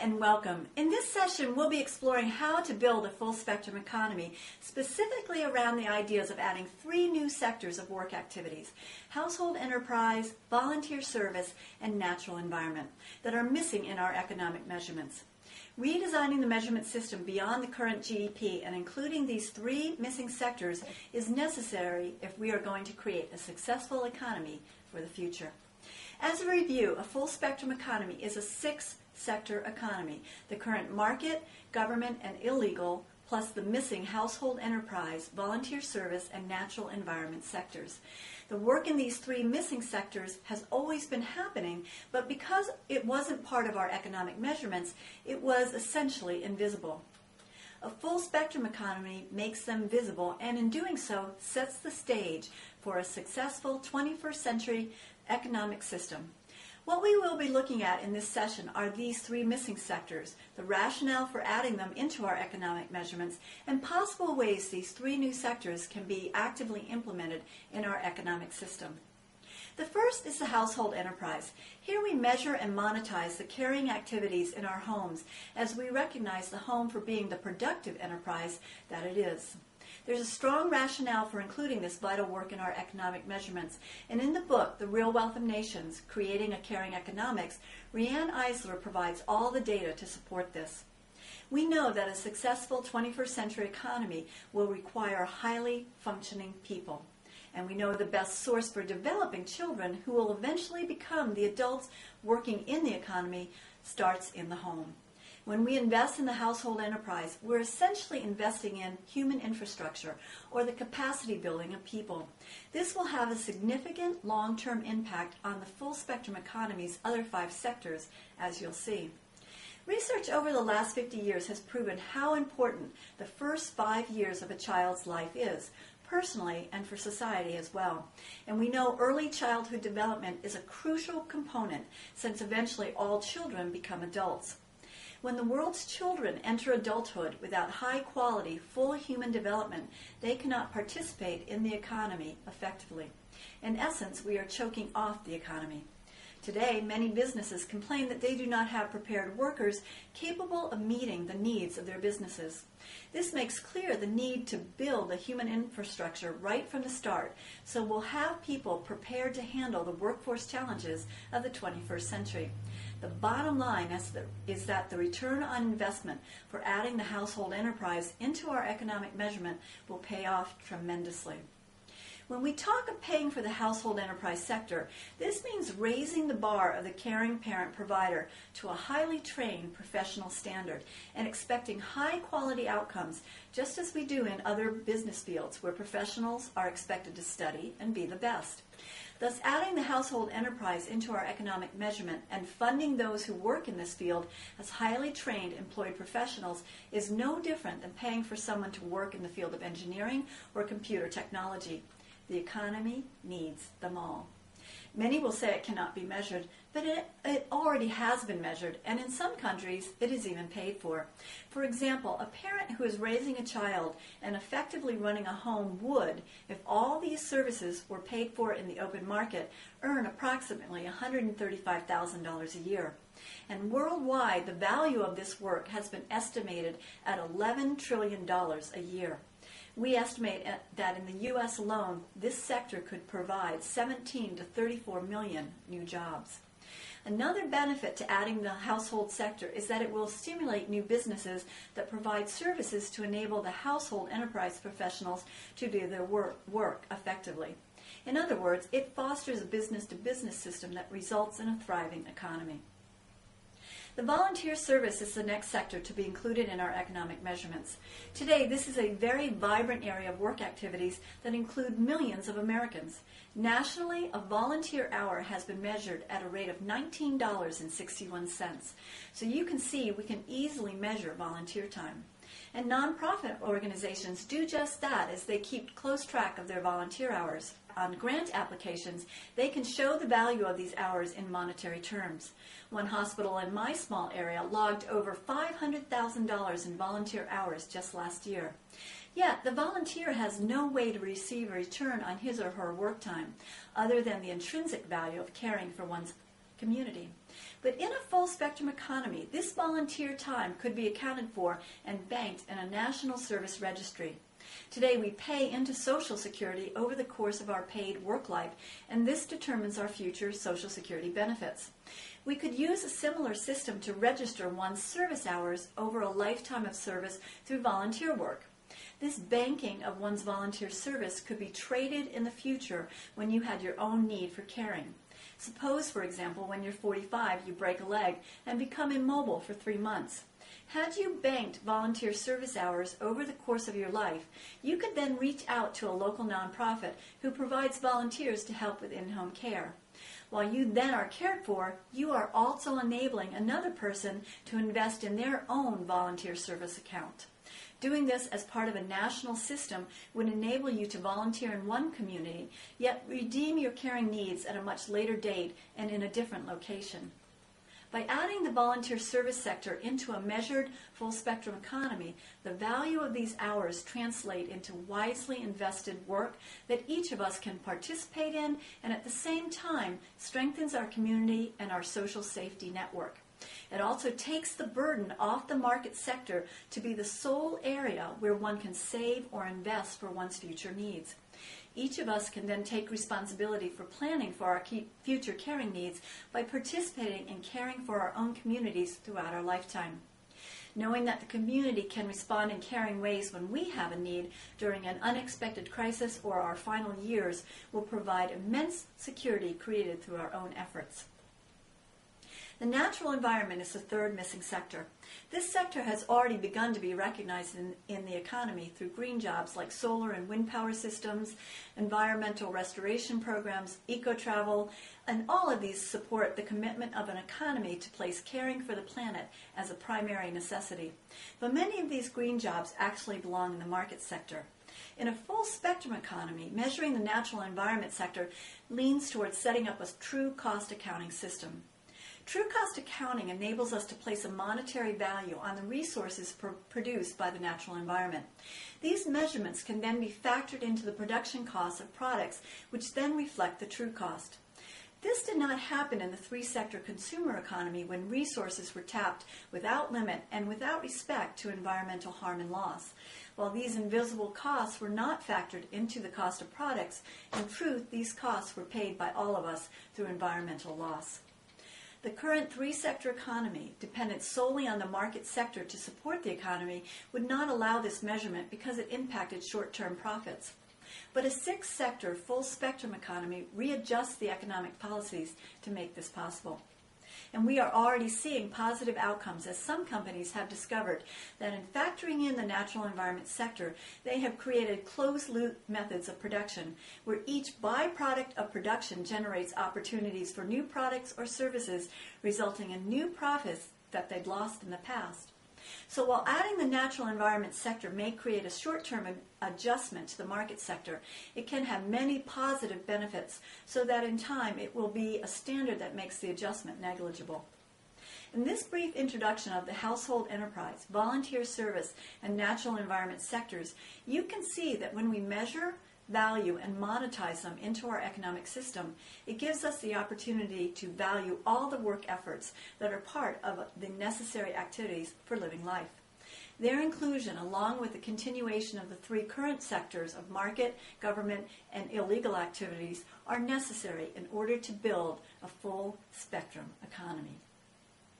and welcome. In this session, we'll be exploring how to build a full spectrum economy, specifically around the ideas of adding 3 new sectors of work activities: household enterprise, volunteer service, and natural environment, that are missing in our economic measurements. Redesigning the measurement system beyond the current GDP and including these 3 missing sectors is necessary if we are going to create a successful economy for the future. As a review, a full spectrum economy is a 6-sector economy: the current market, government, and illegal, plus the missing household enterprise, volunteer service, and natural environment sectors. The work in these 3 missing sectors has always been happening, but because it wasn't part of our economic measurements, it was essentially invisible. A full spectrum economy makes them visible, and in doing so sets the stage for a successful 21st century economic system. What we will be looking at in this session are these 3 missing sectors, the rationale for adding them into our economic measurements, and possible ways these 3 new sectors can be actively implemented in our economic system. The first is the household enterprise. Here we measure and monetize the caring activities in our homes as we recognize the home for being the productive enterprise that it is. There's a strong rationale for including this vital work in our economic measurements, and in the book, The Real Wealth of Nations, Creating a Caring Economics, Riane Eisler provides all the data to support this. We know that a successful 21st century economy will require highly functioning people. And we know the best source for developing children who will eventually become the adults working in the economy starts in the home. When we invest in the household enterprise, we're essentially investing in human infrastructure, or the capacity building of people. This will have a significant long-term impact on the full spectrum economy's other 5 sectors, as you'll see. Research over the last 50 years has proven how important the first 5 years of a child's life is, personally and for society as well. And we know early childhood development is a crucial component, since eventually all children become adults. When the world's children enter adulthood without high-quality, full human development, they cannot participate in the economy effectively. In essence, we are choking off the economy. Today, many businesses complain that they do not have prepared workers capable of meeting the needs of their businesses. This makes clear the need to build a human infrastructure right from the start, so we'll have people prepared to handle the workforce challenges of the 21st century. The bottom line is that the return on investment for adding the household enterprise into our economic measurement will pay off tremendously. When we talk of paying for the household enterprise sector, this means raising the bar of the caring parent-provider to a highly trained professional standard and expecting high-quality outcomes, just as we do in other business fields where professionals are expected to study and be the best. Thus, adding the household enterprise into our economic measurement and funding those who work in this field as highly trained employed professionals is no different than paying for someone to work in the field of engineering or computer technology. The economy needs them all. Many will say it cannot be measured, but it already has been measured, and in some countries it is even paid for. For example, a parent who is raising a child and effectively running a home would, if all these services were paid for in the open market, earn approximately $135,000 a year. And worldwide, the value of this work has been estimated at $11 trillion a year. We estimate that in the U.S. alone, this sector could provide 17 to 34 million new jobs. Another benefit to adding the household sector is that it will stimulate new businesses that provide services to enable the household enterprise professionals to do their work effectively. In other words, it fosters a business-to-business system that results in a thriving economy. The volunteer service is the next sector to be included in our economic measurements. Today, this is a very vibrant area of work activities that include millions of Americans. Nationally, a volunteer hour has been measured at a rate of $19.61. So you can see we can easily measure volunteer time. And nonprofit organizations do just that as they keep close track of their volunteer hours. On grant applications, they can show the value of these hours in monetary terms. One hospital in my small area logged over $500,000 in volunteer hours just last year. Yet, the volunteer has no way to receive a return on his or her work time, other than the intrinsic value of caring for one's community. But in a full spectrum economy, this volunteer time could be accounted for and banked in a national service registry. Today we pay into Social Security over the course of our paid work life, and this determines our future Social Security benefits. We could use a similar system to register one's service hours over a lifetime of service through volunteer work. This banking of one's volunteer service could be traded in the future when you had your own need for caring. Suppose, for example, when you're 45, you break a leg and become immobile for 3 months. Had you banked volunteer service hours over the course of your life, you could then reach out to a local nonprofit who provides volunteers to help with in-home care. While you then are cared for, you are also enabling another person to invest in their own volunteer service account. Doing this as part of a national system would enable you to volunteer in one community, yet redeem your caring needs at a much later date and in a different location. By adding the volunteer service sector into a measured full-spectrum economy, the value of these hours translate into wisely invested work that each of us can participate in and at the same time strengthens our community and our social safety network. It also takes the burden off the market sector to be the sole area where one can save or invest for one's future needs. Each of us can then take responsibility for planning for our future caring needs by participating in caring for our own communities throughout our lifetime. Knowing that the community can respond in caring ways when we have a need during an unexpected crisis or our final years will provide immense security created through our own efforts. The natural environment is the third missing sector. This sector has already begun to be recognized in the economy through green jobs like solar and wind power systems, environmental restoration programs, eco-travel, and all of these support the commitment of an economy to place caring for the planet as a primary necessity. But many of these green jobs actually belong in the market sector. In a full spectrum economy, measuring the natural environment sector leans towards setting up a true cost accounting system. True cost accounting enables us to place a monetary value on the resources produced by the natural environment. These measurements can then be factored into the production costs of products, which then reflect the true cost. This did not happen in the three-sector consumer economy when resources were tapped without limit and without respect to environmental harm and loss. While these invisible costs were not factored into the cost of products, in truth, these costs were paid by all of us through environmental loss. The current three-sector economy, dependent solely on the market sector to support the economy, would not allow this measurement because it impacted short-term profits. But a six-sector, full-spectrum economy readjusts the economic policies to make this possible. And we are already seeing positive outcomes as some companies have discovered that in factoring in the natural environment sector, they have created closed-loop methods of production where each byproduct of production generates opportunities for new products or services, resulting in new profits that they'd lost in the past. So while adding the natural environment sector may create a short-term adjustment to the market sector, it can have many positive benefits so that in time it will be a standard that makes the adjustment negligible. In this brief introduction of the household enterprise, volunteer service, and natural environment sectors, you can see that when we measure, value, and monetize them into our economic system, it gives us the opportunity to value all the work efforts that are part of the necessary activities for living life. Their inclusion, along with the continuation of the three current sectors of market, government, and illegal activities, are necessary in order to build a full spectrum economy.